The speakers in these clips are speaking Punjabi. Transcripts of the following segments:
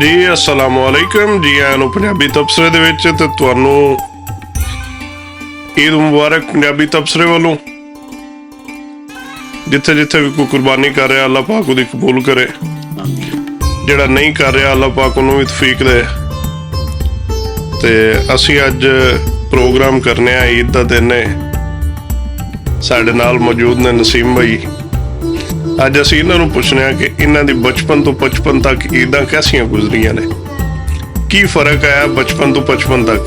ਜੀ अस्सलामुअलैकुम जी आया ਨੂੰ ਪੰਜਾਬੀ ਤਬਸਰੇ ਦੇ ਵਿੱਚ ਤੇ ਤੁਹਾਨੂੰ ਈਦ ਮੁਬਾਰਕ ਪੰਜਾਬੀ ਤਬਸਰੇ ਵੱਲੋਂ। ਜਿੱਥੇ ਜਿੱਥੇ ਵੀ ਕੋਈ ਕੁਰਬਾਨੀ ਕਰ ਰਿਹਾ ਅੱਲਾਹ ਪਾਕ ਉਹਦੀ ਕਬੂਲ ਕਰੇ, ਜਿਹੜਾ ਨਹੀਂ ਕਰ ਰਿਹਾ ਅੱਲਾਹ ਪਾਕ ਉਹਨੂੰ ਵੀ ਤੌਫੀਕ ਦੇ। ਤੇ ਅਸੀਂ ਅੱਜ ਪ੍ਰੋਗਰਾਮ ਕਰਨੇ ਆ ਈਦ ਦਾ ਦਿਨ ਹੈ, ਸਾਡੇ ਨਾਲ ਮੌਜੂਦ ਨੇ ਨਸੀਮ ਭਾਈ। ਅੱਜ ਅਸੀਂ ਇਹਨਾਂ ਨੂੰ ਪੁੱਛਣਾ ਕਿ ਇਹਨਾਂ ਦੀ ਬਚਪਨ ਤੋਂ 55 ਤੱਕ ਈਦਾਂ ਕੈਸੀਆਂ ਗੁਜ਼ਰੀਆਂ ਨੇ, ਕੀ ਫਰਕ ਆਇਆ ਬਚਪਨ ਤੋਂ 55 ਤੱਕ।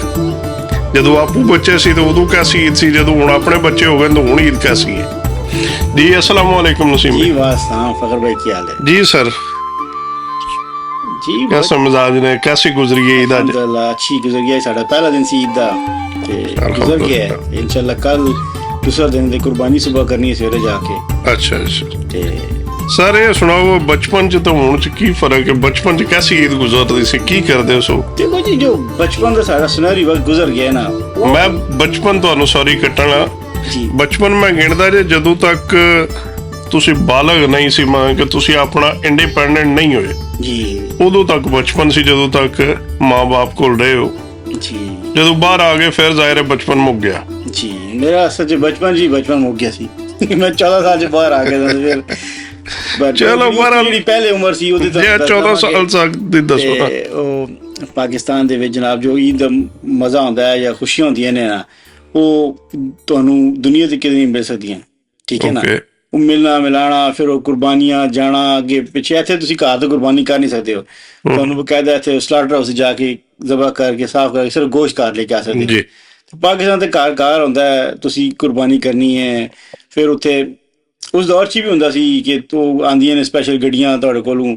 ਜਦੋਂ ਆਪੂ ਬੱਚੇ ਸੀ ਤਾਂ ਉਦੋਂ ਕੈਸੀ ਈਦ ਸੀ, ਜਦੋਂ ਹੁਣ ਆਪਣੇ ਬੱਚੇ ਹੋ ਗਏ ਤਾਂ ਹੁਣ ਈਦ कैसी है। जी अस्सलाम वालेकुम नसीम जी। वास्सलाम फखर भाई, क्या हाल है? जी सर जी, कैसा मिजाज ने, कैसी गुजरी है ईद? आज अच्छी गुजर गया। साਡਾ पहला दिन सी ईद दा ते गुजर गया है। इंशाल्लाह कल दूसरा दिन दी कुर्बानी सुबह करनी है सवेरे जाके। अच्छा अच्छा। ते सर ये सुनाओ बचपन च तो हुण च की फर्क है? बचपन च कैसी ईद गुजरदी सी, की करदे हो? देखो जी, जो बचपन दा साਡਾ सुनहरी वक्त गुजर गया ना, मैं बचपन ਤੁਹਾਨੂੰ सॉरी ਕੱਟਣਾ जी, ਬਚਪਨ ਮੈਂ ਗਿਣਦਾ ਜੇ ਜਦੋਂ ਤੱਕ ਤੁਸੀਂ ਬਾਲਗ ਨਹੀਂ ਸੀ, ਮਾਂ ਕਿ ਤੁਸੀਂ ਆਪਣਾ ਇੰਡੀਪੈਂਡੈਂਟ ਨਹੀਂ ਹੋਏ जी ਉਦੋਂ ਤੱਕ ਬਚਪਨ ਸੀ, ਜਦੋਂ ਤੱਕ ਮਾਂ-ਬਾਪ ਕੋਲ ਰਹੇ ਹੋ। जी ਜਦੋਂ ਬਾਹਰ ਆ ਗਏ ਫਿਰ ਜ਼ਾਹਿਰ ਹੈ ਬਚਪਨ ਮੁੱਕ ਗਿਆ। जी मेरा असल च बचपन मुक गया सी। मैं 14 साल च बाहर आ गया था फिर चलो बहरहाल ਜਿਹੜੀ ਪਹਿਲੇ ਉਮਰ ਸੀ ਉਹਦੇ ਜੇ 14 ਸਾਲ ਤੱਕ ਦੀ ਦੱਸੋ ਨਾ। ਉਹ ਪਾਕਿਸਤਾਨ ਦੇ ਵਿੱਚ ਜਨਾਬ ਜੋ ਈਦ ਦਾ ਮਜ਼ਾ ਆਉਂਦਾ ਹੈ ਜਾਂ ਖੁਸ਼ੀਆਂ ਹੁੰਦੀਆਂ ਨੇ ਨਾ, ਉਹ ਤੁਹਾਨੂੰ ਦੁਨੀਆ ਤੇ ਕਿਤੇ ਨਹੀਂ ਮਿਲ ਸਕਦੀਆਂ। ਠੀਕ ਹੈ ਨਾ, ਉਹ ਮਿਲਣਾ ਮਿਲਾਣਾ, ਫਿਰ ਉਹ ਕੁਰਬਾਨੀਆਂ ਜਾਣਾ ਅੱਗੇ ਪਿੱਛੇ। ਇੱਥੇ ਤੁਸੀਂ ਘਰ ਤੋਂ ਕੁਰਬਾਨੀ ਕਰ ਨਹੀਂ ਸਕਦੇ ਹੋ, ਤੁਹਾਨੂੰ ਬਕਾਇਦਾ ਇੱਥੇ ਸਲਾਟਰ ਹਾਊਸ ਜਾ ਕੇ ਜ਼ਬਾ ਕਰਕੇ ਸਾਫ਼ ਕਰਕੇ ਸਿਰਫ ਗੋਸ਼ਤ ਘਰ ਲੈ ਕੇ ਆ ਸਕਦੇ ਹੋ। ਪਾਕਿਸਤਾਨ ਤੇ ਘਰ ਘਰ ਹੁੰਦਾ ਹੈ, ਤੁਸੀਂ ਕੁਰਬਾਨੀ ਕਰਨੀ ਹੈ। ਫਿਰ ਉੱਥੇ ਉਸ ਦੌਰ 'ਚ ਵੀ ਹੁੰਦਾ ਸੀ ਕਿ ਉਹ ਆਉਂਦੀਆਂ ਨੇ ਸਪੈਸ਼ਲ ਗੱਡੀਆਂ ਤੁਹਾਡੇ ਕੋਲੋਂ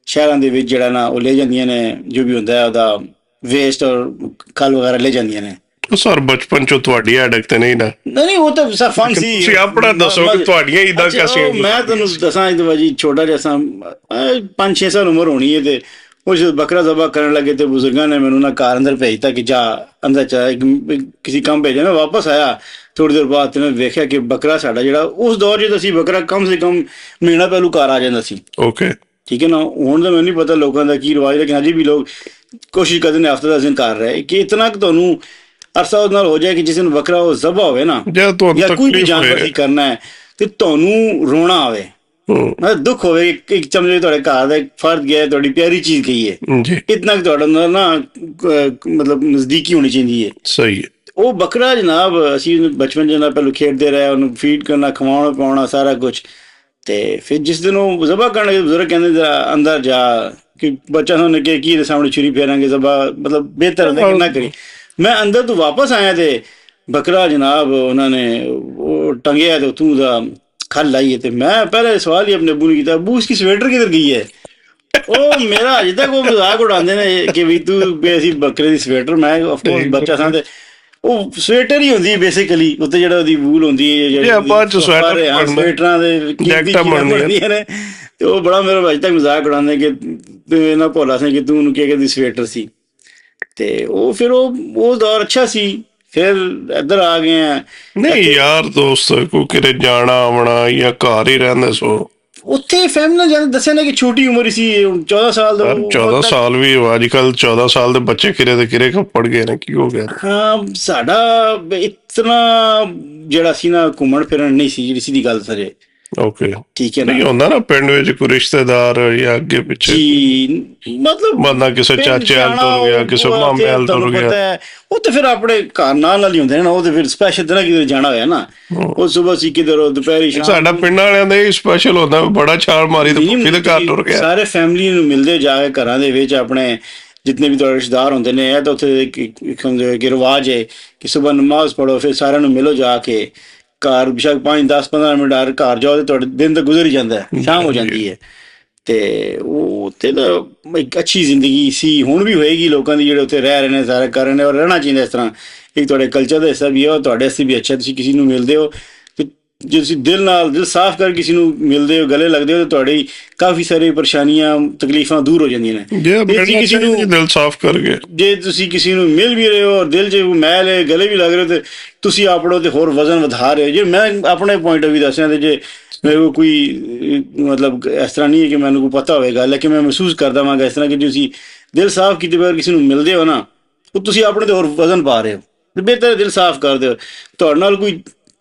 ਸ਼ਹਿਰਾਂ ਦੇ ਵਿੱਚ, ਜਿਹੜਾ ਨਾ ਉਹ ਲੈ ਜਾਂਦੀਆਂ ਨੇ ਜੋ ਵੀ ਹੁੰਦਾ ਉਹਦਾ ਵੇਸਟ ਔਰ ਖਲ ਵਗੈਰਾ ਲੈ ਜਾਂਦੀਆਂ ਨੇ। ਸਰ ਬਚਪਨ ਚ ਤੁਹਾਡੀ ਅੜਕ ਤੇ ਨਹੀਂ ਨਾ? ਨਹੀਂ, ਉਹ ਤਾਂ ਸਾ ਫਨ ਸੀ। ਤੁਸੀਂ ਆਪਣਾ ਦੱਸੋ ਕਿ ਤੁਹਾਡੀਆਂ ਈਦਾਂ ਕੈਸੀਆਂ? ਮੈਂ ਤੁਹਾਨੂੰ ਦੱਸਾਂ ਇਹਦੇ ਬਾਜੀ, ਛੋਟਾ ਜਿਹਾ ਸਾਂ 5-6 ਸਾਲ ਉਮਰ ਹੋਣੀ ਹੈ, ਤੇ ਉਹ ਜਦੋਂ ਬੱਕਰਾ ਜ਼ਬਾ ਕਰਨ ਲੱਗੇ ਤੇ ਬਜ਼ੁਰਗਾਂ ਨੇ ਮੈਨੂੰ ਨਾ ਘਰ ਅੰਦਰ ਭੇਜਤਾ ਕਿ ਜਾ ਅੰਦਰ ਚਾ ਕਿਸੇ ਕੰਮ ਭੇਜਿਆ। ਮੈਂ ਵਾਪਸ ਆਇਆ ਥੋੜੀ ਦੇਰ ਬਾਅਦ ਤੇ ਮੈਂ ਵੇਖਿਆ ਕਿ ਬੱਕਰਾ ਸਾਡਾ ਜਿਹੜਾ ਉਸ ਦੌਰ 'ਚ ਸੀ, ਬੱਕਰਾ ਕਮ ਸੇ ਕਮ ਮਹੀਨਾ ਪਹਿਲੂ ਘਰ ਆ ਜਾਂਦਾ ਸੀ। ਓਕੇ, ਠੀਕ ਹੈ ਨਾ। ਹੁਣ ਤਾਂ ਮੈਨੂੰ ਨਹੀਂ ਪਤਾ ਲੋਕਾਂ ਦਾ ਕੀ ਰਿਵਾਜ, ਲੇਕਿਨ ਅਜੇ ਵੀ ਲੋਕ ਕੋਸ਼ਿਸ਼ ਕਰਦੇ ਨੇ ਹਫ਼ਤੇ 10 ਦਿਨ ਕਰ ਰਹੇ ਕਿ ਇਤਨਾ ਕਿ ਤੁਹਾਨੂੰ ਅਰਸਾ ਉਹਦੇ ਨਾਲ ਹੋ ਜਾਏ ਕਿ ਜਿਸ ਦਿਨ ਬੱਕਰਾ ਉਹ ਜ਼ਬਾ ਹੋਵੇ ਨਾ ਜਾਂ ਕੋਈ ਵੀ ਜਾਨਵਰ ਸੀ ਕਰਨਾ ਹੈ ਤੇ ਤੁਹਾਨੂੰ ਰੋਣਾ ਆਵੇ, ਮਤਲਬ ਦੁੱਖ ਹੋਵੇ। ਇੱਕ ਚਮਚੇ ਤੁਹਾਡੇ ਘਰ ਦਾ ਫਰਦ ਗਿਆ, ਤੁਹਾਡੀ ਪਿਆਰੀ ਚੀਜ਼ ਗਈ ਹੈ, ਇਤਨਾ ਕਿ ਤੁਹਾਡੇ ਨਾਲ ਨਾ ਮਤਲਬ ਨਜ਼ਦੀਕੀ ਹੋਣੀ ਚਾਹੀਦੀ ਹੈ। ਸਹੀ ਹੈ। ਉਹ ਬੱਕਰਾ ਜਨਾਬ ਅਸੀਂ ਬਚਪਨ ਜਨਾ ਪਹਿਲਾਂ ਖੇਡਦੇ ਰਹੇ, ਉਹਨੂੰ ਫੀਡ ਕਰਨਾ, ਖਵਾਉਣਾ ਪਿਆਉਣਾ ਸਾਰਾ ਕੁਛ। ਤੇ ਫਿਰ ਜਿਸ ਦਿਨ ਉਹ ਜ਼ਬਾ ਕਰਨ ਲੱਗੇ ਬਜ਼ੁਰਗ ਕਹਿੰਦੇ ਅੰਦਰ ਜਾ ਕਿ ਬੱਚਾ ਸਾਨੂੰ ਕਿ ਕੀ ਦੇ ਸਾਹਮਣੇ ਛੁਰੀ ਫੇਰਾਂਗੇ, ਜ਼ਬਾ ਮਤਲਬ ਬਿਹਤਰ ਹੁੰਦਾ ਕਿ ਨਾ ਕਰੀ। ਮੈਂ ਅੰਦਰ ਤੋਂ ਵਾਪਸ ਆਇਆ ਤੇ ਬੱਕਰਾ ਜਨਾਬ ਉਹਨਾਂ ਨੇ ਉਹ ਟੰਗਿਆ ਤੇ ਉੱਥੋਂ ਦਾ ਖਲ ਲਾਈ ਹੈ। ਤੇ ਮੈਂ ਪਹਿਲੇ ਸਵਾਲ ਹੀ ਆਪਣੇ ਅੱਬੂ ਨੂੰ ਕੀਤਾ, ਅੱਬੂ ਉਸकी ਸਵੈਟਰ ਕਿੱਧਰ ਗਈ ਹੈ? ਉਹ ਮੇਰਾ ਅਜੇ ਤੱਕ ਉਹ ਮਜ਼ਾਕ ਉਡਾਉਂਦੇ ਨੇ ਕਿ ਵੀ ਤੂੰ ਅਸੀਂ ਬੱਕਰੇ ਦੀ ਸਵੈਟਰ। ਮੈਂ ਆਫਕੋਰਸ ਬੱਚਾ ਸਾਂ ਤੇ ਉਹ ਸਵੈਟਰ ਹੀ ਹੁੰਦੀ ਹੈ ਬੇਸਿਕਲੀ, ਉੱਤੇ ਜਿਹੜਾ ਉਹਦੀ ਵੂਲ ਹੁੰਦੀ ਹੈ, ਸਵੈਟਰਾਂ ਦੇ ਬਣਦੀਆਂ ਨੇ। ਤੇ ਉਹ ਬੜਾ ਮੇਰਾ ਅਜੇ ਤੱਕ ਮਜ਼ਾਕ ਉਡਾਉਂਦੇ ਕਿ ਤੂੰ ਇਹਨਾਂ ਭੋਲਾ ਸੀ ਕਿ ਤੂੰ ਉਹਨੂੰ ਕੀ ਦੀ ਸਵੈਟਰ ਸੀ। ਤੇ ਉਹ ਫਿਰ ਉਹ ਦੌਰ ਅੱਛਾ ਸੀ। ਫਿਰ ਇੱਧਰ ਆ ਗਏ ਆ। ਨਹੀਂ ਯਾਰ ਦੋਸਤ ਕੋਈ ਕਿਤੇ ਜਾਣਾ ਆਉਣਾ ਜਾਂ ਘਰ ਹੀ ਰਹਿੰਦੇ ਸੋ ਉੱਥੇ ਫੈਮਿਲੀ ਨਾਲ ਜਾਂਦੇ। ਦੱਸਿਆ ਨਾ ਕਿ ਛੋਟੀ ਉਮਰ ਹੀ ਸੀ, 14 ਸਾਲ ਦਾ। 14 ਸਾਲ ਵੀ ਅੱਜ ਕੱਲ 14 ਸਾਲ ਦੇ ਬੱਚੇ ਕਿਰੇ ਦੇ ਕਿਰੇ ਪੜ ਗਏ ਨੇ, ਕੀ ਹੋ ਗਿਆ? ਹਾਂ, ਸਾਡਾ ਇਤਨਾ ਜਿਹੜਾ ਸੀ ਨਾ ਘੁੰਮਣ ਫਿਰਨ ਨਹੀਂ ਸੀ, ਜਿਹੜੀ ਸਿੱਧੀ ਗੱਲ ਸਰੇ। ਓਕੇ, ਠੀਕ ਹੈ ਨਾ। ਨਹੀਂ ਹੁੰਦਾ ਨਾ ਪਿੰਡ ਵਿੱਚ ਕੋਈ ਰਿਸ਼ਤੇਦਾਰ ਜਾਂ ਅੱਗੇ ਪਿੱਛੇ ਮਤਲਬ ਬੰਦਾ ਕਿਸੇ ਚਾਚੇ ਹਾਲ ਤੁਰ ਗਿਆ, ਕਿਸੇ ਮਾਮੇ ਹਾਲ ਤੁਰ ਗਿਆ, ਉਹ ਤੇ ਫਿਰ ਆਪਣੇ ਘਰ ਨਾਲ ਹੀ ਹੁੰਦੇ ਨੇ ਨਾ। ਉਹ ਤੇ ਫਿਰ ਸਪੈਸ਼ਲ ਤਰ੍ਹਾਂ ਕਿਤੇ ਜਾਣਾ ਹੋਇਆ ਨਾ, ਉਹ ਸੁਬਹ ਸੀ ਕਿਧਰ ਦੁਪਹਿਰੀ ਸ਼ਾਮ। ਸਾਡਾ ਪਿੰਡਾਂ ਵਾਲਿਆਂ ਦਾ ਇਹ ਸਪੈਸ਼ਲ ਹੁੰਦਾ, ਬੜਾ ਛਾਲ ਮਾਰੀ ਤੇ ਭੁੱਖੀ ਦੇ ਘਰ ਤੁਰ ਗਿਆ। ਸਾਰੇ ਫੈਮਿਲੀ ਨੂੰ ਮਿਲਦੇ ਜਾ ਕੇ ਘਰਾਂ ਦੇ ਵਿੱਚ, ਆਪਣੇ ਜਿਤਨੇ ਵੀ ਤੁਹਾਡੇ ਰਿਸ਼ਤੇਦਾਰ ਹੁੰਦੇ ਨੇ। ਇਹ ਤਾਂ ਉੱਥੇ ਇੱਕ ਰਿਵਾਜ ਹੈ ਕਿ ਸੁਬਹ ਨਮਾਜ਼ ਪੜ੍ਹੋ, ਫਿਰ ਸਾਰਿਆਂ ਨੂੰ ਮਿਲੋ ਜਾ ਕੇ ਘਰ। ਬੇਸ਼ੱਕ 5-10-15 ਮਿੰਟ ਘਰ ਜਾਓ ਤੇ ਤੁਹਾਡੇ ਦਿਨ ਤਾਂ ਗੁਜ਼ਰ ਹੀ ਜਾਂਦਾ, ਸ਼ਾਮ ਹੋ ਜਾਂਦੀ ਹੈ। ਤੇ ਉਹ ਉੱਥੇ ਤਾਂ ਇੱਕ ਅੱਛੀ ਜ਼ਿੰਦਗੀ ਸੀ, ਹੁਣ ਵੀ ਹੋਏਗੀ ਲੋਕਾਂ ਦੀ ਜਿਹੜੇ ਉੱਥੇ ਰਹਿ ਰਹੇ ਨੇ, ਸਾਰੇ ਕਰ ਰਹੇ ਨੇ। ਔਰ ਰਹਿਣਾ ਚਾਹੀਦਾ ਇਸ ਤਰ੍ਹਾਂ। ਇੱਕ ਤੁਹਾਡੇ ਕਲਚਰ ਦਾ ਹਿੱਸਾ ਵੀ ਹੈ, ਤੁਹਾਡੇ ਵਾਸਤੇ ਵੀ ਅੱਛਾ। ਤੁਸੀਂ ਕਿਸੇ ਨੂੰ ਮਿਲਦੇ ਹੋ ਤੇ ਜੇ ਤੁਸੀਂ ਦਿਲ ਸਾਫ਼ ਕਰ ਕਿਸੇ ਨੂੰ ਮਿਲਦੇ ਹੋ, ਗਲੇ ਲੱਗਦੇ ਹੋ, ਤਾਂ ਤੁਹਾਡੀ ਕਾਫੀ ਸਾਰੀ ਪਰੇਸ਼ਾਨੀਆਂ ਤਕਲੀਫਾਂ ਦੂਰ ਹੋ ਜਾਂਦੀਆਂ ਨੇ। ਕਿਸੇ ਨੂੰ ਦਿਲ ਸਾਫ਼ ਕਰਕੇ ਜੇ ਤੁਸੀਂ ਕਿਸੇ ਨੂੰ ਮਿਲ ਵੀ ਰਹੇ ਹੋ ਔਰ ਦਿਲ 'ਚ ਮੈਲ ਹੈ, ਗਲੇ ਵੀ ਲੱਗ ਰਹੇ ਹੋ, ਤੇ ਤੁਸੀਂ ਆਪਣੋ ਤੇ ਹੋਰ ਵਜ਼ਨ ਵਧਾ ਰਹੇ ਹੋ। ਜੇ ਮੈਂ ਆਪਣੇ ਪੁਆਇੰਟ ਆਫ ਵੀ ਦੱਸਿਆ ਤੇ ਜੇ ਮੇਰੇ ਕੋਲ ਕੋਈ ਮਤਲਬ ਇਸ ਤਰ੍ਹਾਂ ਨਹੀਂ ਹੈ ਕਿ ਮੈਨੂੰ ਕੋਈ ਪਤਾ ਹੋਵੇਗਾ, ਲੇਕਿਨ ਮੈਂ ਮਹਿਸੂਸ ਕਰਦਾ ਵਾਂਗਾ ਇਸ ਤਰ੍ਹਾਂ ਕਿ ਤੁਸੀਂ ਦਿਲ ਸਾਫ਼ ਕੀਤੇ ਬਗੈਰ ਕਿਸੇ ਨੂੰ ਮਿਲਦੇ ਹੋ ਨਾ, ਉਹ ਤੁਸੀਂ ਆਪਣੇ ਤੇ ਹੋਰ ਵਜ਼ਨ ਪਾ ਰਹੇ ਹੋ। ਤੇ ਬਿਹਤਰ ਦਿਲ ਸਾਫ਼ ਕਰ ਦਿਓ। ਤੁਹਾਡੇ ਨਾਲ ਕੋਈ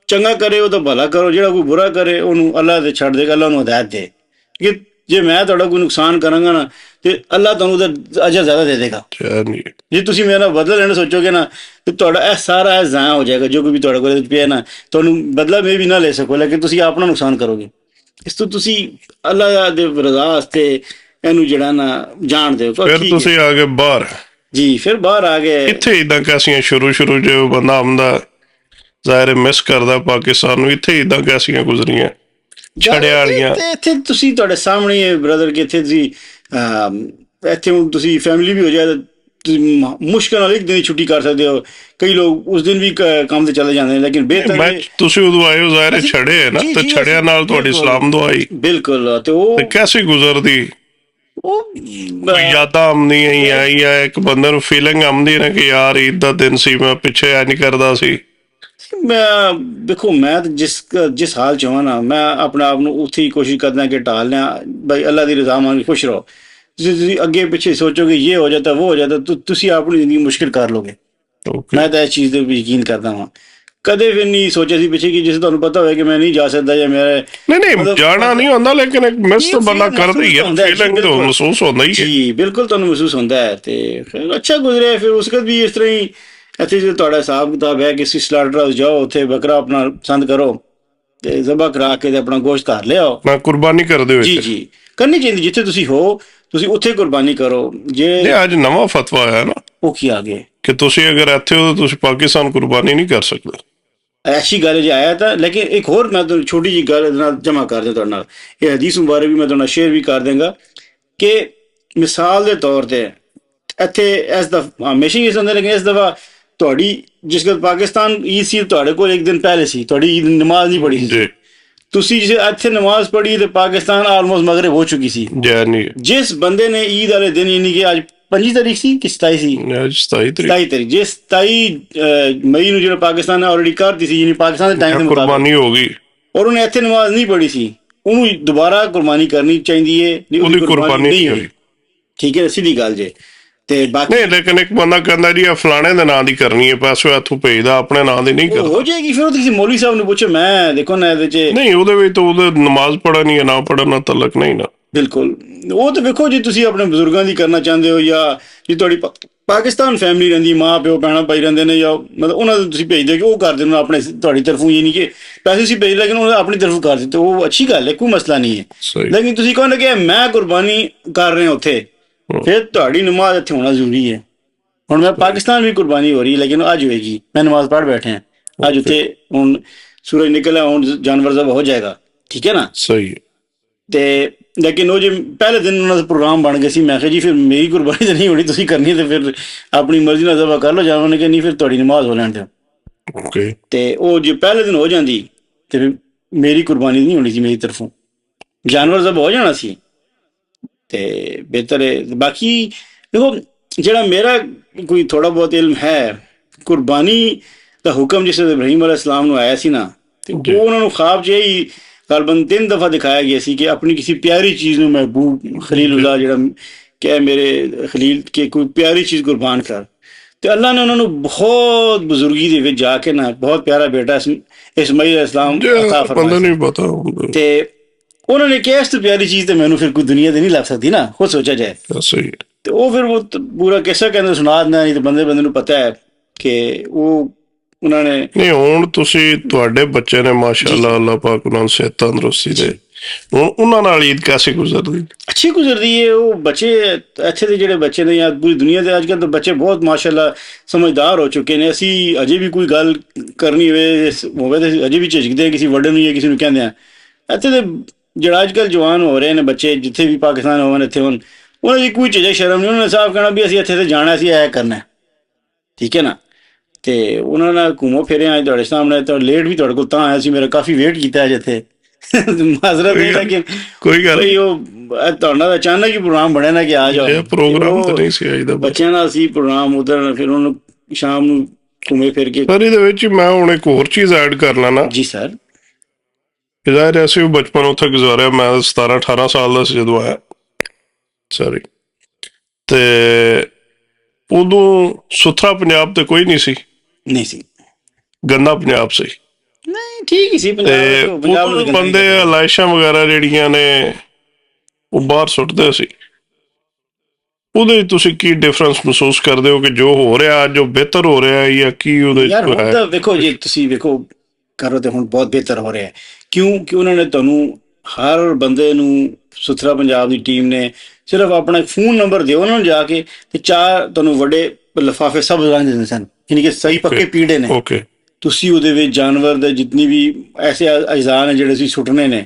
ਚੰਗਾ ਕਰੇ ਉਹ ਤਾਂ ਭਲਾ ਕਰੋ, ਜਿਹੜਾ ਕੋਈ ਬੁਰਾ ਕਰੇ ਉਹਨੂੰ ਅੱਲਾਹ ਤੇ ਛੱਡ ਦੇਗਾ, ਅੱਲਾਹ ਉਹਨੂੰ ਹਦਾਇਤ ਦੇ। ਕਿ ਜੇ ਮੈਂ ਤੁਹਾਡਾ ਕੋਈ ਨੁਕਸਾਨ ਕਰਾਂਗਾ ਨਾ ਤੇ ਅੱਲਾਹ ਤੁਹਾਨੂੰ ਉਹਦਾ ਅਜਰ ਜ਼ਿਆਦਾ ਦੇ ਦੇਗਾ। ਜੇ ਤੁਸੀਂ ਮੇਰੇ ਨਾਲ ਬਦਲਾ ਲੈਣਾ ਸੋਚੋਗੇ ਨਾ ਤੇ ਤੁਹਾਡਾ ਇਹ ਸਾਰਾ ਜ਼ਾਇਆ ਹੋ ਜਾਏਗਾ। ਜੋ ਕੋਈ ਵੀ ਤੁਹਾਡੇ ਕੋਲ ਪਿਆ ਨਾ, ਤੁਹਾਨੂੰ ਬਦਲਾ ਮੈਂ ਵੀ ਨਾ ਲੈ ਸਕੋ, ਲੇਕਿਨ ਤੁਸੀਂ ਆਪਣਾ ਨੁਕਸਾਨ ਕਰੋਗੇ। ਇਸ ਤੋਂ ਤੁਸੀਂ ਅੱਲਾਹ ਦੇ ਰਜ਼ਾ ਵਾਸਤੇ ਇਹਨੂੰ ਜਿਹੜਾ ਨਾ ਜਾਣ ਦਿਓ। ਫਿਰ ਤੁਸੀਂ ਆ ਗਏ ਬਾਹਰ ਜੀ, ਫਿਰ ਬਾਹਰ ਆ ਗਏ। ਇੱਥੇ ਇਦਾਂ ਕੈਸੀਆਂ ਸ਼ੁਰੂ ਜੇ ਬੰਦਾ ਆਉਂਦਾ ਜ਼ਾਹਿਰ ਮਿਸ ਕਰਦਾ ਪਾਕਿਸਤਾਨ ਨੂੰ, ਇੱਥੇ ਇਦਾਂ ਕੈਸੀਆਂ ਗੁਜ਼ਰੀਆਂ ਛੜਿਆ ਵਾਲੀਆਂ। ਤੇ ਇੱਥੇ ਤੁਸੀਂ ਤੁਹਾਡੇ ਸਾਹਮਣੇ ਹੈ ਬ੍ਰਦਰ ਕਿ ਇੱਥੇ ਤੁਸੀਂ ਇੱਥੇ ਹੁਣ ਤੁਸੀਂ ਫੈਮਿਲੀ ਵੀ ਹੋ ਜਾਏ ਤਾਂ ਤੁਸੀਂ ਮੁਸ਼ਕਿਲ ਨਾਲ ਇੱਕ ਦਿਨ ਦੀ ਛੁੱਟੀ ਕਰ ਸਕਦੇ ਹੋ। ਕਈ ਲੋਕ ਉਸ ਦਿਨ ਵੀ ਕੰਮ ਤੇ ਚਲੇ ਜਾਂਦੇ ਨੇ, ਲੇਕਿਨ ਬਿਹਤਰ ਤੁਸੀਂ ਉਦੋਂ ਆਏ ਹੋ ਜ਼ਾਹਿਰ ਛੜੇ ਹੈ ਨਾ, ਤੇ ਛੜਿਆਂ ਨਾਲ ਤੁਹਾਡੀ ਸਲਾਮ ਦੁਆਈ ਬਿਲਕੁਲ। ਤੇ ਉਹ ਕੈਸੀ ਗੁਜ਼ਰਦੀ, ਉਹ ਯਾਦਾਂ ਆਉਂਦੀਆਂ ਜਾਂ ਇੱਕ ਬੰਦੇ ਨੂੰ ਫੀਲਿੰਗ ਆਉਂਦੀ ਨਾ ਕਿ ਯਾਰ ਈਦ ਦਾ ਦਿਨ ਸੀ, ਮੈਂ ਪਿੱਛੇ ਐ ਨਹੀਂ ਕਰਦਾ ਸੀ। ਮੈਂ ਦੇਖੋ, ਮੈਂ ਤਾਂ ਜਿਸ ਹਾਲ 'ਚ ਹਾਂ ਨਾ, ਮੈਂ ਆਪਣੇ ਆਪ ਨੂੰ ਉੱਥੇ ਹੀ ਕੋਸ਼ਿਸ਼ ਕਰਦਾ ਕਿ ਢਾਲ ਲਿਆ ਬਈ ਅੱਲਾ ਦੀ ਰਜ਼ਾ ਮੰਗ ਕੇ ਖੁਸ਼ ਰਹੋ। ਤੁਸੀਂ ਅੱਗੇ ਪਿੱਛੇ ਸੋਚੋਗੇ ਇਹ ਹੋ ਜਾਤਾ ਉਹ ਹੋ ਜਾਤਾ, ਤੁਸੀਂ ਆਪਣੀ ਜ਼ਿੰਦਗੀ ਮੁਸ਼ਕਿਲ ਕਰ ਲੋਗੇ। ਮੈਂ ਤਾਂ ਇਸ ਚੀਜ਼ ਦੇ ਵੀ ਯਕੀਨ ਕਰਦਾ ਹਾਂ। ਕਦੇ ਵੀ ਨਹੀਂ ਸੋਚਿਆ ਸੀ ਪਿੱਛੇ ਕਿ ਜਿਸ ਤੁਹਾਨੂੰ ਪਤਾ ਹੋਵੇ ਕਿ ਮੈਂ ਨਹੀਂ ਜਾ ਸਕਦਾ ਜਾਂ ਮੇਰੇ ਨਹੀਂ ਜਾਣਾ ਨਹੀਂ ਹੁੰਦਾ, ਲੇਕਿਨ ਇੱਕ ਮਿਸ ਤਾਂ ਬੰਦਾ ਕਰਦਾ ਹੀ ਹੈ, ਫੀਲਿੰਗ ਤਾਂ ਮਹਿਸੂਸ ਹੁੰਦਾ ਹੀ ਹੈ। ਜੀ ਬਿਲਕੁਲ, ਤੁਹਾਨੂੰ ਮਹਿਸੂਸ ਹੁੰਦਾ ਹੈ। ਤੇ ਫਿਰ ਅੱਛਾ ਗੁਜ਼ਰਿਆ। ਫਿਰ ਉਸ ਵੀ ਇਸ ਤਰ੍ਹਾਂ ਹੀ ਇੱਥੇ ਜੇ ਤੁਹਾਡਾ ਹਿਸਾਬ ਕਿਤਾਬ ਹੈ ਕਿ ਤੁਸੀਂ ਸਲਾਟਰ ਹਾਊਸ ਜਾਓ, ਉੱਥੇ ਬੱਕਰਾ ਆਪਣਾ ਪਸੰਦ ਕਰੋ ਤੇ ਜ਼ਬਾ ਕਰਾ ਕੇ ਤੇ ਆਪਣਾ ਗੋਸ਼ਤ ਘਰ ਲਿਆਓ। ਮੈਂ ਕੁਰਬਾਨੀ ਕਰਦੇ ਹੋ ਜੀ ਕਰਨੀ ਚਾਹੀਦੀ। ਜਿੱਥੇ ਤੁਸੀਂ ਹੋ ਤੁਸੀਂ ਉੱਥੇ ਕੁਰਬਾਨੀ ਕਰੋ। ਜੇ ਅੱਜ ਨਵਾਂ ਫਤਵਾ ਆਇਆ ਨਾ, ਉਹ ਕੀ ਆ ਗਏ ਕਿ ਤੁਸੀਂ ਅਗਰ ਇੱਥੇ ਹੋ ਤਾਂ ਤੁਸੀਂ ਪਾਕਿਸਤਾਨ ਕੁਰਬਾਨੀ ਨਹੀਂ ਕਰ ਸਕਦੇ। ਐਸੀ ਗੱਲ ਜੇ ਆਇਆ ਤਾਂ, ਲੇਕਿਨ ਇੱਕ ਹੋਰ ਮੈਂ ਤੁਹਾਨੂੰ ਛੋਟੀ ਜਿਹੀ ਗੱਲ ਨਾਲ ਜਮ੍ਹਾਂ ਕਰ ਦਿਆਂ ਤੁਹਾਡੇ ਨਾਲ। ਇਹ ਹਦੀਸ ਮੁਬਾਰਕ ਵੀ ਮੈਂ ਤੁਹਾਡੇ ਨਾਲ ਸ਼ੇਅਰ ਵੀ ਕਰ ਦੇਵਾਂਗਾ ਕਿ ਮਿਸਾਲ ਦੇ ਤੌਰ ਤੇ ਇੱਥੇ ਇਸ ਦਫਾ ਹਮੇਸ਼ਾ ਹੀ ਇਸ ਹੁੰਦਾ, ਲੇਕਿਨ ਇਸ ਦਫਾ ਤੁਹਾਡੀ ਜਿਸ ਗੱਲ ਪਾਕਿਸਤਾਨ ਈਦ ਸੀ ਤੁਹਾਡੇ ਕੋਲ ਇੱਕ ਦਿਨ ਪਹਿਲੇ ਸੀ, ਤੁਹਾਡੀ ਈਦ ਨਮਾਜ਼ ਨਹੀਂ ਪੜ੍ਹੀ ਸੀ। ਤੁਸੀਂ ਜੇ ਇੱਥੇ ਨਮਾਜ਼ ਪੜ੍ਹੀ ਤੇ ਪਾਕਿਸਤਾਨ ਆਲਮੋਸਟ ਮਗਰਿਬ ਹੋ ਚੁੱਕੀ ਸੀ। ਜਿਸ ਬੰਦੇ ਨੇ ਈਦ ਵਾਲੇ ਦਿਨ, ਯਾਨੀ ਕਿ ਅੱਜ 25 ਤਾਰੀਖ ਸੀ ਕਿ 27 ਸੀ, 27 ਤਾਰੀਖ, ਜੇ 27 ਮਈ ਨੂੰ ਜਿਹੜਾ ਪਾਕਿਸਤਾਨ ਨੇ ਆਲਰੇਡੀ ਕਰ ਦਿੱਤੀ ਸੀ, ਯਾਨੀ ਪਾਕਿਸਤਾਨ ਦੇ ਟਾਈਮ ਦੇ ਮੁਤਾਬਿਕ ਕੁਰਬਾਨੀ ਹੋ ਗਈ, ਔਰ ਉਹਨੇ ਇੱਥੇ ਨਮਾਜ਼ ਨਹੀਂ ਪੜ੍ਹੀ ਸੀ, ਉਹਨੂੰ ਦੁਬਾਰਾ ਕੁਰਬਾਨੀ ਕਰਨੀ ਚਾਹੀਦੀ ਹੈ। ਉਹਦੀ ਕੁਰਬਾਨੀ ਨਹੀਂ ਹੋਈ। ਠੀਕ ਹੈ, ਸਿੱਧੀ ਗੱਲ ਜੇ। ਤੇ ਬਾਕੀ ਨਹੀਂ, ਲੇਕਿਨ ਇੱਕ ਬੰਦਾ ਕਹਿੰਦਾ ਜੀ ਆ ਫਲਾਣੇ ਦੇ ਨਾਂ ਦੀ ਕਰਨੀ ਹੈ, ਪੈਸੇ ਇੱਥੋਂ ਭੇਜਦਾ, ਆਪਣੇ ਨਾਂ ਦੀ ਨਹੀਂ ਕਰਦਾ, ਹੋ ਜਾਏਗੀ। ਫਿਰ ਉਹ ਕਿਸੇ ਮੌਲਵੀ ਸਾਹਿਬ ਨੂੰ ਪੁੱਛੋ। ਮੈਂ ਦੇਖੋ ਨਾ ਇਹਦੇ 'ਚ ਨਹੀਂ, ਉਹਦੇ ਵਿੱਚ ਤਾਂ ਉਹਦੇ ਨਮਾਜ਼ ਪੜ੍ਹਨੀ ਹੈ, ਨਾ ਪੜ੍ਹਨਾ ਤਲਕ ਨਹੀਂ ਨਾ। ਬਿਲਕੁਲ, ਉਹ ਤਾਂ ਵੇਖੋ ਜੇ ਤੁਸੀਂ ਆਪਣੇ ਬਜ਼ੁਰਗਾਂ ਦੀ ਕਰਨਾ ਚਾਹੁੰਦੇ ਹੋ ਜਾਂ ਜੇ ਤੁਹਾਡੀ ਪਾਕਿਸਤਾਨ ਫੈਮਿਲੀ ਰਹਿੰਦੀ, ਮਾਂ ਪਿਓ ਭੈਣਾਂ ਭਾਈ ਰਹਿੰਦੇ ਨੇ, ਜਾਂ ਮਤਲਬ ਉਹਨਾਂ ਨੂੰ ਤੁਸੀਂ ਭੇਜਦੇ ਕਿ ਉਹ ਕਰ ਦੇਣ ਆਪਣੇ ਤੁਹਾਡੀ ਤਰਫੋਂ, ਇਹ ਨਹੀਂ ਕਿ ਪੈਸੇ ਤੁਸੀਂ ਭੇਜ, ਲੇਕਿਨ ਉਹਨਾਂ ਆਪਣੀ ਤਰਫੋਂ ਕਰ ਦਿੱਤੇ, ਉਹ ਅੱਛੀ ਗੱਲ ਹੈ, ਕੋਈ ਮਸਲਾ ਨਹੀਂ ਹੈ। ਲੇਕਿਨ ਤੁਸੀਂ ਕਹੋ ਨਾ ਕਿ ਮੈਂ ਕੁਰਬਾਨੀ ਕਰ ਰਿਹਾ ਉੱਥੇ, ਫਿਰ ਤੁਹਾਡੀ ਨਮਾਜ਼ ਇੱਥੇ ਹੋਣਾ ਜ਼ਰੂਰੀ ਹੈ। ਹੁਣ ਮੈਂ ਪਾਕਿਸਤਾਨ ਵੀ ਕੁਰਬਾਨੀ ਹੋ ਰਹੀ, ਲੇਕਿਨ ਅੱਜ ਹੋਏਗੀ। ਮੈਂ ਨਮਾਜ਼ ਪੜ੍ਹ ਬੈਠੇ ਹਾਂ, ਅੱਜ ਉੱਥੇ ਹੁਣ ਸੂਰਜ ਨਿਕਲਿਆ, ਹੁਣ ਜਾਨਵਰ ਜ਼ਬ੍ਹ ਹੋ ਜਾਏਗਾ। ਠੀਕ ਹੈ ਨਾ, ਸਹੀ। ਤੇ ਲੇਕਿਨ ਉਹ ਜੇ ਪਹਿਲੇ ਦਿਨ ਉਹਨਾਂ ਦਾ ਪ੍ਰੋਗਰਾਮ ਬਣ ਗਿਆ ਸੀ, ਮੈਂ ਕਿਹਾ ਜੀ ਫਿਰ ਮੇਰੀ ਕੁਰਬਾਨੀ ਤਾਂ ਨਹੀਂ ਹੋਣੀ, ਤੁਸੀਂ ਕਰਨੀ ਤੇ ਫਿਰ ਆਪਣੀ ਮਰਜ਼ੀ ਨਾਲ ਜ਼ਬ੍ਹ ਕਰ ਲਓ। ਜਾਨਵਰ ਨੇ ਕਿਹਾ ਨਹੀਂ, ਫਿਰ ਤੁਹਾਡੀ ਨਮਾਜ਼ ਹੋ ਲੈਣ ਦਿਓ। ਤੇ ਉਹ ਜੇ ਪਹਿਲੇ ਦਿਨ ਹੋ ਜਾਂਦੀ ਤੇ ਫਿਰ ਮੇਰੀ ਕੁਰਬਾਨੀ ਨਹੀਂ ਹੋਣੀ ਸੀ, ਮੇਰੀ ਤਰਫੋਂ ਜਾਨਵਰ ਜ਼ਬ੍ਹ ਹੋ ਜਾਣਾ ਸੀ। ਤੇ ਬਿਹਤਰ ਹੈ। ਬਾਕੀ ਦੇਖੋ, ਜਿਹੜਾ ਮੇਰਾ ਕੋਈ ਥੋੜਾ ਬਹੁਤ ਇਲਮ ਹੈ, ਕੁਰਬਾਨੀ ਦਾ ਹੁਕਮ ਜਿਸ ਇਬਰਾਹੀਮ ਅਲੈਹਿਸਲਾਮ ਨੂੰ ਆਇਆ ਸੀ ਨਾ, ਤੇ ਉਹ ਉਹਨਾਂ ਨੂੰ ख्वाब 'ਚ ਹੀ ਗਲਬਨ 3 ਦਫਾ ਦਿਖਾਇਆ ਗਿਆ ਸੀ ਕਿ ਆਪਣੀ ਕਿਸੇ ਪਿਆਰੀ ਚੀਜ਼ ਨੂੰ, ਮਹਿਬੂਬ ਖਲੀਲੁੱਲਾਹ ਜਿਹੜਾ ਕਿ ਮੇਰੇ ਖਲੀਲ ਕਿ ਕੋਈ ਪਿਆਰੀ ਚੀਜ਼ ਕੁਰਬਾਨ ਕਰ। ਤੇ ਅੱਲਾ ਨੇ ਉਹਨਾਂ ਨੂੰ ਬਹੁਤ ਬਜ਼ੁਰਗੀ ਦੇ ਵਿੱਚ ਜਾ ਕੇ ਨਾ ਬਹੁਤ ਪਿਆਰਾ ਬੇਟਾ ਇਸਮਾਈਲ ਅਲੈਹਿਸਲਾਮ ਅਤਾ ਫਰਮਾਇਆ। ਤੇ ਉਹਨਾਂ ਨੇ ਕਿਹਾ ਇਸ ਤੋਂ ਪਿਆਰੀ ਚੀਜ਼ ਤੇ ਮੈਨੂੰ ਫਿਰ ਕੋਈ ਦੁਨੀਆ ਤੇ ਨਹੀਂ ਲੱਗ ਸਕਦੀ ਨਾ, ਖੁਦ ਸੋਚਿਆ ਜਾਏ। ਤੇ ਉਹ ਫਿਰ ਉਹ ਪੂਰਾ ਕਿੱਸਾ ਕਹਿੰਦੇ ਸੁਣਾ ਦਿੰਦਾ, ਨਹੀਂ ਤੇ ਬੰਦੇ ਨੂੰ ਪਤਾ ਹੈ ਕਿ ਉਹ ਉਹਨਾਂ ਨੇ ਨਹੀਂ। ਹੁਣ ਤੁਸੀਂ ਤੁਹਾਡੇ ਬੱਚੇ ਨੇ ਮਾਸ਼ਾਅੱਲਾ, ਅੱਲਾਹ ਪਾਕ ਉਹਨਾਂ ਨੂੰ ਸਿਹਤ ਤੰਦਰੁਸਤੀ ਦੇ, ਹੁਣ ਉਹਨਾਂ ਨਾਲ ਈਦ ਕੈਸੀ ਗੁਜ਼ਰਦੀ? ਅੱਛੀ ਗੁਜ਼ਰਦੀ ਹੈ। ਉਹ ਬੱਚੇ ਇੱਥੇ ਦੇ ਜਿਹੜੇ ਬੱਚੇ ਨੇ ਜਾਂ ਪੂਰੀ ਦੁਨੀਆ ਦੇ ਅੱਜ ਕੱਲ੍ਹ ਤਾਂ ਬੱਚੇ ਬਹੁਤ ਮਾਸ਼ਾਅੱਲਾ ਸਮਝਦਾਰ ਹੋ ਚੁੱਕੇ ਨੇ। ਅਸੀਂ ਅਜੇ ਵੀ ਕੋਈ ਗੱਲ ਕਰਨੀ ਹੋਵੇ ਤੇ ਅਜੇ ਵੀ ਝਿਜਕਦੇ ਹਾਂ ਕਿਸੇ ਵੱਡੇ ਨੂੰ ਜਾਂ ਕਿਸੇ ਨੂੰ ਕਹਿੰਦੇ ਹਾਂ। ਇੱਥੇ ਦੇ ਜਿਹੜਾ ਅੱਜ ਕੱਲ੍ਹ ਜਵਾਨ ਹੋ ਰਹੇ ਨੇ ਬੱਚੇ, ਜਿੱਥੇ ਵੀ ਪਾਕਿਸਤਾਨ ਹੋਣ, ਇੱਥੇ ਹੋਣ, ਉਹਨਾਂ ਦੀ ਕੋਈ ਝਿਜਕ ਸ਼ਰਮ ਨਹੀਂ। ਉਹਨਾਂ ਨੇ ਸਾਫ਼ ਕਹਿਣਾ ਵੀ ਅਸੀਂ ਇੱਥੇ ਤੇ ਜਾਣਾ, ਅਸੀਂ ਇਹ ਕਰਨਾ। ਠੀਕ ਹੈ ਨਾ। ਤੇ ਉਹਨਾਂ ਨਾਲ ਘੁੰਮੋ ਫਿਰੇ ਆਏ ਤੁਹਾਡੇ ਸਾਹਮਣੇ। ਤਾਂ ਲੇਟ ਵੀ ਤੁਹਾਡੇ ਕੋਲ ਤਾਂ ਆਇਆ ਸੀ, ਮੇਰਾ ਕਾਫੀ ਵੇਟ ਕੀਤਾ ਅੱਜ ਇੱਥੇ, ਮਾਜ਼ਰਤ ਹੈ। ਲੇਕਿਨ ਕੋਈ ਗੱਲ ਨਹੀਂ, ਉਹ ਤੁਹਾਡੇ ਨਾਲ ਅਚਾਨਕ ਹੀ ਪ੍ਰੋਗਰਾਮ ਬਣਿਆ ਨਾ ਕਿ ਆ ਜਾਓ। ਪ੍ਰੋਗਰਾਮ ਤਾਂ ਨਹੀਂ ਸੀ ਅੱਜ ਦਾ, ਬੱਚਿਆਂ ਨਾਲ ਸੀ ਪ੍ਰੋਗਰਾਮ ਉਧਰ, ਫਿਰ ਉਹਨੂੰ ਸ਼ਾਮ ਨੂੰ ਘੁੰਮੇ ਫਿਰ ਕੇ। ਪਰ ਇਹਦੇ ਵਿੱਚ ਮੈਂ ਹੁਣ ਇੱਕ ਹੋਰ ਚੀਜ਼ ਐਡ ਕਰ ਲੈਣਾ। ਜੀ ਸਰ। ਜ਼ਾਹਿਰ ਹੈ ਅਸੀਂ ਵੀ ਬਚਪਨ ਉੱਥੇ ਗੁਜ਼ਾਰਿਆ। ਮੈਂ 17-18 ਸਾਲ ਦਾ ਸੀ ਜਦੋਂ ਆਇਆ, ਸੌਰੀ। ਤੇ ਉਦੋਂ ਸੁਥਰਾ ਪੰਜਾਬ ਤੇ ਕੋਈ ਨਹੀਂ ਸੀ, ਨਹੀਂ ਸੀ, ਗੰਦਾ ਪੰਜਾਬ ਸੀ। ਨਹੀਂ ਠੀਕ ਹੀ ਸੀ ਤੇ ਪੰਜਾਬ ਉਦੋਂ ਬੰਦੇ ਲਾਇਸ਼ਾਂ ਵਗੈਰਾ ਜਿਹੜੀਆਂ ਨੇ ਉਹ ਬਾਹਰ ਸੁੱਟਦੇ ਸੀ। ਉਹਦੇ 'ਚ ਤੁਸੀਂ ਕੀ ਡਿਫਰੈਂਸ ਮਹਿਸੂਸ ਕਰਦੇ ਹੋ ਕਿ ਜੋ ਹੋ ਰਿਹਾ ਜੋ ਬਿਹਤਰ ਹੋ ਰਿਹਾ ਜਾਂ ਕੀ ਉਹਦੇ ਯਾਰ ਹੁਣ ਹੈ? ਤਾਂ ਵੇਖੋ, ਜੇ ਤੁਸੀਂ ਵੇਖੋ ਕਰੋ ਤੇ ਹੁਣ ਬਹੁਤ ਬਿਹਤਰ ਹੋ ਰਿਹਾ ਹੈ। ਕਿਉਂ ਕਿ ਉਹਨਾਂ ਨੇ ਤੁਹਾਨੂੰ ਹਰ ਬੰਦੇ ਨੂੰ, ਸੁਥਰਾ ਪੰਜਾਬ ਦੀ ਟੀਮ ਨੇ ਸਿਰਫ ਆਪਣਾ ਇੱਕ ਫੋਨ ਨੰਬਰ ਦਿਓ ਉਹਨਾਂ ਨੂੰ ਜਾ ਕੇ, ਤੇ 4 ਤੁਹਾਨੂੰ ਵੱਡੇ ਲਿਫਾਫੇ ਸਭ ਰੰਗ ਦਿੰਦੇ ਸਨ, ਯਾਨੀ ਕਿ ਸਹੀ ਪੱਕੇ ਪੀੜੇ ਨੇ। ਓਕੇ, ਤੁਸੀਂ ਉਹਦੇ ਵਿੱਚ ਜਾਨਵਰ ਦੇ ਜਿੰਨੀ ਵੀ ਐਸੇ ਅਜਜ਼ਾ ਨੇ ਜਿਹੜੇ ਤੁਸੀਂ ਸੁੱਟਣੇ ਨੇ,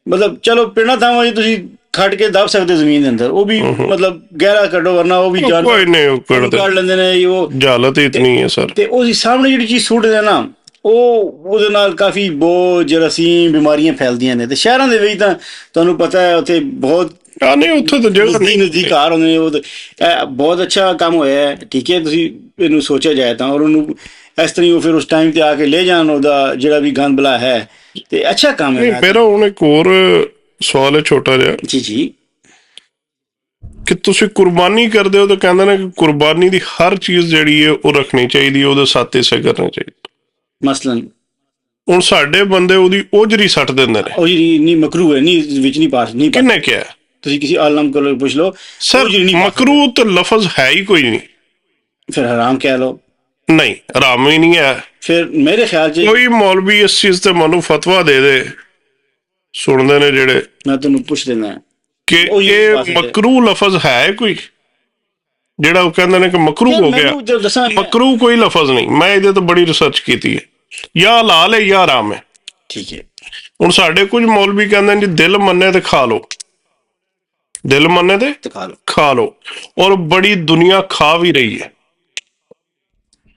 ਮਤਲਬ ਚਲੋ ਪਿੰਡਾਂ ਥਾਵਾਂ 'ਚ ਤੁਸੀਂ ਖੱਡ ਕੇ ਦੱਬ ਸਕਦੇ ਜ਼ਮੀਨ ਦੇ ਅੰਦਰ, ਉਹ ਵੀ ਮਤਲਬ ਗਹਿਰਾ ਕੱਢੋ, ਵਰਨਾ ਉਹ ਵੀ ਜਾਨਵਰ ਕੋਈ ਨਹੀਂ ਕੱਢ ਲੈਂਦੇ ਨੇ। ਉਹ ਜਾਲਤ ਹੀ ਇਤਨੀ ਹੈ ਸਰ। ਤੇ ਉਹਦੀ ਸਾਹਮਣੇ ਜਿਹੜੀ ਚੀਜ਼ ਸੁੱਟਦੇ ਨਾ, ਉਹਦੇ ਨਾਲ ਕਾਫੀ ਬਹੁਤ ਜਰਾਸੀਮ ਬਿਮਾਰੀਆਂ ਫੈਲਦੀਆਂ ਨੇ। ਤੇ ਸ਼ਹਿਰਾਂ ਦੇ ਵਿੱਚ ਤਾਂ ਤੁਹਾਨੂੰ ਪਤਾ ਹੈ ਉੱਥੇ ਬਹੁਤ ਨਹੀਂ, ਉੱਥੇ ਤਾਂ ਜਗ੍ਹਾ ਨਜ਼ਦੀਕ ਘਰ ਹੁੰਦੇ ਨੇ। ਉਹ ਇਹ ਬਹੁਤ ਅੱਛਾ ਕੰਮ ਹੋਇਆ ਹੈ, ਠੀਕ ਹੈ, ਤੁਸੀਂ ਇਹਨੂੰ ਸੋਚਿਆ ਜਾਏ ਤਾਂ। ਔਰ ਉਹਨੂੰ ਇਸ ਤਰ੍ਹਾਂ ਉਹ ਫਿਰ ਉਸ ਟਾਈਮ ਤੇ ਆ ਕੇ ਲੈ ਜਾਣ ਉਹਦਾ ਜਿਹੜਾ ਵੀ ਗੰਦ ਬਲਾ ਹੈ, ਤੇ ਅੱਛਾ ਕੰਮ ਹੈ। ਮੇਰਾ ਹੁਣ ਇੱਕ ਹੋਰ ਸਵਾਲ ਹੈ ਛੋਟਾ ਜਿਹਾ, ਜੀ ਜੀ, ਕਿ ਤੁਸੀਂ ਕੁਰਬਾਨੀ ਕਰਦੇ ਹੋ ਤਾਂ ਕਹਿੰਦੇ ਨੇ ਕਿ ਕੁਰਬਾਨੀ ਦੀ ਹਰ ਚੀਜ਼ ਜਿਹੜੀ ਹੈ ਉਹ ਰੱਖਣੀ ਚਾਹੀਦੀ ਹੈ, ਉਹਦੇ 7 ਹਿੱਸੇ ਕਰਨੇ ਚਾਹੀਦੇ। ਮਸਲਨ ਹੁਣ ਸਾਡੇ ਬੰਦੇ ਉਹਦੀ ਉਜਰੀ ਸੱਟ ਦਿੰਦੇ ਨੇ। ਉਹ ਜਿਹੜੀ ਨਹੀਂ ਮਕਰੂ ਹੈ, ਨਹੀਂ ਵਿੱਚ ਨਹੀਂ ਪਾਸ ਨਹੀਂ। ਕਿਹਨੇ ਕਿਹਾ? ਤੁਸੀਂ ਕਿਸੇ ਆਲਮ ਕੋਲ ਪੁੱਛ ਲਓ ਸਰ, ਮਕਰੂ ਤਾਂ ਲਫ਼ਜ਼ ਹੈ ਹੀ ਕੋਈ ਨਹੀਂ। ਫਿਰ ਹਰਾਮ ਕਹਿ ਲਓ। ਨਹੀਂ, ਹਰਾਮ ਹੀ ਨਹੀਂ ਹੈ। ਫਿਰ ਮੇਰੇ ਖਿਆਲ 'ਚ ਕੋਈ ਮੌਲਵੀ ਇਸ ਚੀਜ਼ ਤੇ ਮੈਨੂੰ ਫਤਵਾ ਦੇ ਦੇ, ਸੁਣਦੇ ਨੇ ਜਿਹੜੇ, ਮੈਂ ਤੁਹਾਨੂੰ ਪੁੱਛ ਦਿੰਦਾ ਕਿ ਇਹ ਮਕਰੂ ਲਫ਼ਜ਼ ਹੈ ਕੋਈ, ਜਿਹੜਾ ਉਹ ਕਹਿੰਦੇ ਨੇ ਕਿ ਮਕਰੂ ਹੋ ਗਿਆ। ਮਕਰੂ ਕੋਈ ਲਫ਼ਜ਼ ਨਹੀਂ। ਮੈਂ ਇਹਦੇ ਤੇ ਬੜੀ ਰਿਸਰਚ ਕੀਤੀ ਹੈ। ਜਾਂ ਹਲਾਲ ਹੈ ਜਾਂ ਹਰਾਮ ਹੈ, ਠੀਕ ਹੈ। ਹੁਣ ਸਾਡੇ ਕੁਝ ਮੌਲਵੀ ਕਹਿੰਦੇ ਨੇ ਜੀ ਦਿਲ ਮੰਨੇ ਤੇ ਖਾ ਲਓ, ਦਿਲ ਮੰਨੇ ਤੇ ਖਾ ਲਓ, ਔਰ ਬੜੀ ਦੁਨੀਆ ਖਾ ਵੀ ਰਹੀ ਹੈ।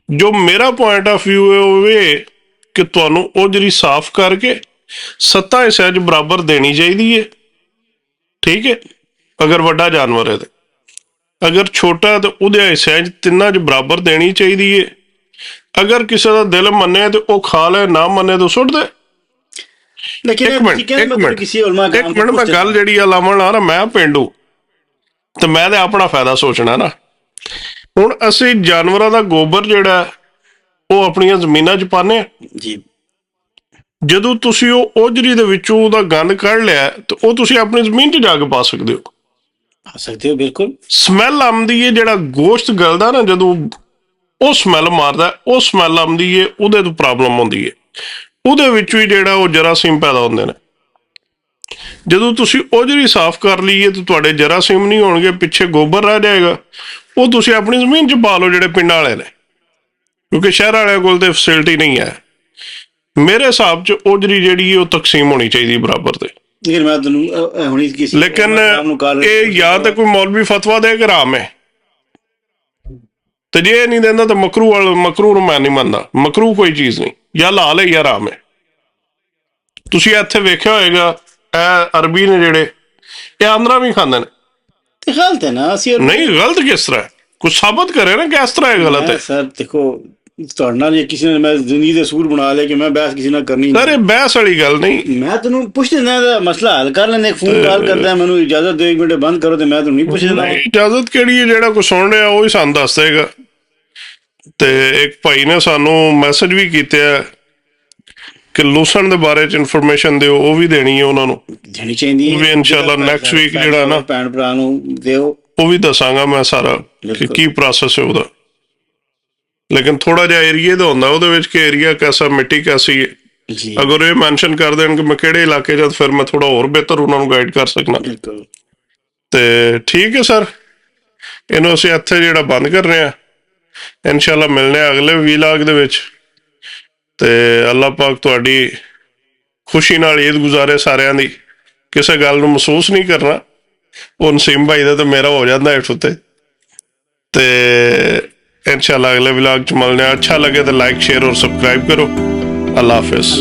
ਜੋ ਮੇਰਾ ਪੁਆਇੰਟ ਆਫ ਵਿਊ ਹੈ ਉਹ ਇਹ ਕਿ ਤੁਹਾਨੂੰ ਉਜਰੀ ਸਾਫ਼ ਕਰਕੇ 7 ਹਿੱਸਿਆਂ 'ਚ ਬਰਾਬਰ ਦੇਣੀ ਚਾਹੀਦੀ ਹੈ, ਠੀਕ ਹੈ, ਅਗਰ ਵੱਡਾ ਜਾਨਵਰ ਹੈ ਤੇ। ਅਗਰ ਛੋਟਾ ਤਾਂ ਉਹਦੇ ਹਿੱਸਿਆਂ 'ਚ 3 'ਚ ਬਰਾਬਰ ਦੇਣੀ ਚਾਹੀਦੀ ਹੈ। ਅਗਰ ਕਿਸੇ ਦਾ ਦਿਲ ਮੰਨੇ ਤੇ ਉਹ ਖਾ ਲੈ, ਨਾ ਮੰਨੇ ਤਾਂ ਸੁੱਟ ਦੇ। ਇੱਕ ਮਿੰਟ ਮੈਂ ਗੱਲ ਜਿਹੜੀ ਆ ਲਾਵਣ ਆ ਨਾ, ਮੈਂ ਪੇਂਡੂ ਤੇ ਮੈਂ ਤੇ ਆਪਣਾ ਫਾਇਦਾ ਸੋਚਣਾ ਨਾ। ਹੁਣ ਅਸੀਂ ਜਾਨਵਰਾਂ ਦਾ ਗੋਬਰ ਜਿਹੜਾ ਉਹ ਆਪਣੀਆਂ ਜ਼ਮੀਨਾਂ 'ਚ ਪਾਉਂਦੇ ਹਾਂ ਜੀ। ਜਦੋਂ ਤੁਸੀਂ ਉਹ ਉਜਰੀ ਦੇ ਵਿੱਚੋਂ ਉਹਦਾ ਗੰਦ ਕੱਢ ਲਿਆ ਤੇ ਉਹ ਤੁਸੀਂ ਆਪਣੀ ਜ਼ਮੀਨ 'ਚ ਜਾ ਕੇ ਪਾ ਸਕਦੇ ਹੋ। ਬਿਲਕੁਲ। ਸਮੈਲ ਆਉਂਦੀ ਹੈ, ਜਿਹੜਾ ਗੋਸ਼ਤ ਗਲਦਾ ਨਾ ਜਦੋਂ ਉਹ ਸਮੈਲ ਮਾਰਦਾ, ਉਹ ਸਮੈਲ ਆਉਂਦੀ ਹੈ, ਉਹਦੇ ਤੋਂ ਪ੍ਰੋਬਲਮ ਹੁੰਦੀ ਹੈ। ਉਹਦੇ ਵਿੱਚੋਂ ਹੀ ਜਿਹੜਾ ਉਹ ਜਰਾਸੀਮ ਪੈਦਾ ਹੁੰਦੇ ਨੇ। ਜਦੋਂ ਤੁਸੀਂ ਉਜਰੀ ਸਾਫ਼ ਕਰ ਲਈਏ ਤਾਂ ਤੁਹਾਡੇ ਜਰਾਸੀਮ ਨਹੀਂ ਹੋਣਗੇ, ਪਿੱਛੇ ਗੋਬਰ ਰਹਿ ਜਾਏਗਾ। ਉਹ ਤੁਸੀਂ ਆਪਣੀ ਜ਼ਮੀਨ 'ਚ ਪਾ ਲਓ ਜਿਹੜੇ ਪਿੰਡਾਂ ਵਾਲੇ ਨੇ, ਕਿਉਂਕਿ ਸ਼ਹਿਰ ਵਾਲਿਆਂ ਕੋਲ ਤਾਂ ਫੈਸਿਲਿਟੀ ਨਹੀਂ ਹੈ। ਮੇਰੇ ਹਿਸਾਬ 'ਚ ਉਜਰੀ ਜਿਹੜੀ ਹੈ ਉਹ ਤਕਸੀਮ ਹੋਣੀ ਚਾਹੀਦੀ ਬਰਾਬਰ ਤੇ। ਲੇਕਿਨ ਇਹ ਜਾਂ ਤਾਂ ਕੋਈ ਮੌਲਵੀ ਫਤਵਾ ਦੇ ਕਿ ਹਰਾਮ ਹੈ, ਤੇ ਜੇ ਇਹ ਨਹੀਂ ਦਿੰਦਾ ਤਾਂ ਮਕਰੂ ਨੂੰ ਮੈਂ ਨਹੀਂ ਮੰਨਦਾ। ਮਕਰੂ ਕੋਈ ਚੀਜ਼ ਨਹੀਂ, ਜਾਂ ਹਲਾਲ ਹੈ ਜਾਂ ਹਰਾਮ ਹੈ। ਤੁਸੀਂ ਇੱਥੇ ਵੇਖਿਆ ਹੋਏਗਾ ਇਹ ਅਰਬੀ ਨੇ ਜਿਹੜੇ, ਇਹ ਆਂਦਰਾ ਵੀ ਖਾਂਦੇ ਨੇ। ਗਲਤ ਹੈ ਨਾ। ਅਸੀਂ ਨਹੀਂ, ਗਲਤ ਕਿਸ ਤਰ੍ਹਾਂ? ਕੁਝ ਸਾਬਤ ਕਰੇ ਨਾ ਕਿ ਇਸ ਤਰ੍ਹਾਂ ਇਹ ਗਲਤ ਹੈ। ਸਰ ਦੇਖੋ, ਤੁਹਾਡੇ ਨਾਲ ਕਿਸੇ ਨੇ ਮੈਂ ਜ਼ਿੰਦਗੀ ਦੇ ਅਸੂਲ ਬਣਾ ਲਿਆ ਕਿ ਮੈਂ ਬਹਿਸ ਕਿਸੇ ਨਾਲ ਕਰਨੀ। ਸਰ ਇਹ ਬਹਿਸ ਵਾਲੀ ਗੱਲ ਨਹੀਂ। ਮੈਂ ਤੈਨੂੰ ਪੁੱਛ ਦਿੰਦਾ, ਮਸਲਾ ਹੱਲ ਕਰ ਲੈਂਦੇ। ਫੋਨ ਕਾਲ ਕਰਦਾ, ਮੈਨੂੰ ਇਜਾਜ਼ਤ ਦਿਓ 1 ਮਿੰਟ ਬੰਦ ਕਰੋ, ਤੇ ਮੈਂ ਤੁਹਾਨੂੰ ਨਹੀਂ ਪੁੱਛ ਦਿੰਦਾ। ਇਜਾਜ਼ਤ ਕਿਹੜੀ ਹੈ? ਜਿਹੜਾ ਕੋਈ ਸੁਣ ਰਿਹਾ ਉਹ ਹੀ ਸਾਨੂੰ ਦੱਸ ਦੇਗਾ। ਤੇ ਇੱਕ ਭਾਈ ਨੇ ਸਾਨੂੰ ਮੈਸੇਜ ਵੀ ਕੀਤੇ ਆ ਕਿ ਲੂਸਣ ਦੇ ਬਾਰੇ 'ਚ ਇਨਫੋਰਮੇਸ਼ਨ ਦਿਓ, ਉਹ ਵੀ ਦੇਣੀ ਹੈ ਉਹਨਾਂ ਨੂੰ, ਦੇਣੀ ਚਾਹੀਦੀ ਹੈ। ਵੀ ਇਨਸ਼ਾਅੱਲਾ ਨੈਕਸਟ ਵੀਕ ਜਿਹੜਾ ਨਾ ਭੈਣ ਭਰਾ ਨੂੰ ਦਿਓ, ਉਹ ਵੀ ਦੱਸਾਂਗਾ ਮੈਂ ਸਾਰਾ ਕਿ ਕੀ ਪ੍ਰੋਸੈਸ ਹੈ ਉਹਦਾ। ਲੇਕਿਨ ਥੋੜਾ ਜਿਹਾ ਏਰੀਏ ਦਾ ਹੁੰਦਾ ਉਹਦੇ ਵਿੱਚ ਕਿ ਏਰੀਆ ਕੈਸਾ, ਮਿੱਟੀ ਕੈਸੀ ਹੈ। ਅਗਰ ਇਹ ਮੈਂਸ਼ਨ ਕਰ ਦੇਣ ਕਿ ਮੈਂ ਕਿਹੜੇ ਇਲਾਕੇ 'ਚ, ਫਿਰ ਮੈਂ ਥੋੜਾ ਹੋਰ ਬਿਹਤਰ ਉਹਨਾਂ ਨੂੰ ਗਾਈਡ ਕਰ ਸਕਦਾ। ਤੇ ਠੀਕ ਹੈ ਸਰ, ਇਹਨੂੰ ਅਸੀਂ ਇੱਥੇ ਜਿਹੜਾ ਬੰਦ ਕਰ ਰਹੇ ਹਾਂ। ਇਨਸ਼ਾਅੱਲਾ ਮਿਲਣੇ ਆ ਅਗਲੇ ਵੀਲਾਗ ਦੇ ਵਿੱਚ। ਤੇ ਅੱਲਾਹ ਪਾਕ ਤੁਹਾਡੀ ਖੁਸ਼ੀ ਨਾਲ ਈਦ ਗੁਜ਼ਾਰੇ ਸਾਰਿਆਂ ਦੀ। ਕਿਸੇ ਗੱਲ ਨੂੰ ਮਹਿਸੂਸ ਨਹੀਂ ਕਰਨਾ, ਉਹ ਨਸੀਮ ਭਾਈ ਦਾ ਤਾਂ ਮੇਰਾ ਹੋ ਜਾਂਦਾ ਇਸ ਉੱਤੇ। ਤੇ ਇਨਸ਼ਾਅੱਲਾ ਅਗਲੇ ਵਲੌਗ 'ਚ ਮਿਲਦੇ ਹਾਂ। ਅੱਛਾ ਲੱਗੇ ਤਾਂ ਲਾਈਕ, ਸ਼ੇਅਰ ਔਰ ਸਬਸਕ੍ਰਾਈਬ ਕਰੋ। ਅੱਲਾਹ ਹਾਫਿਜ਼।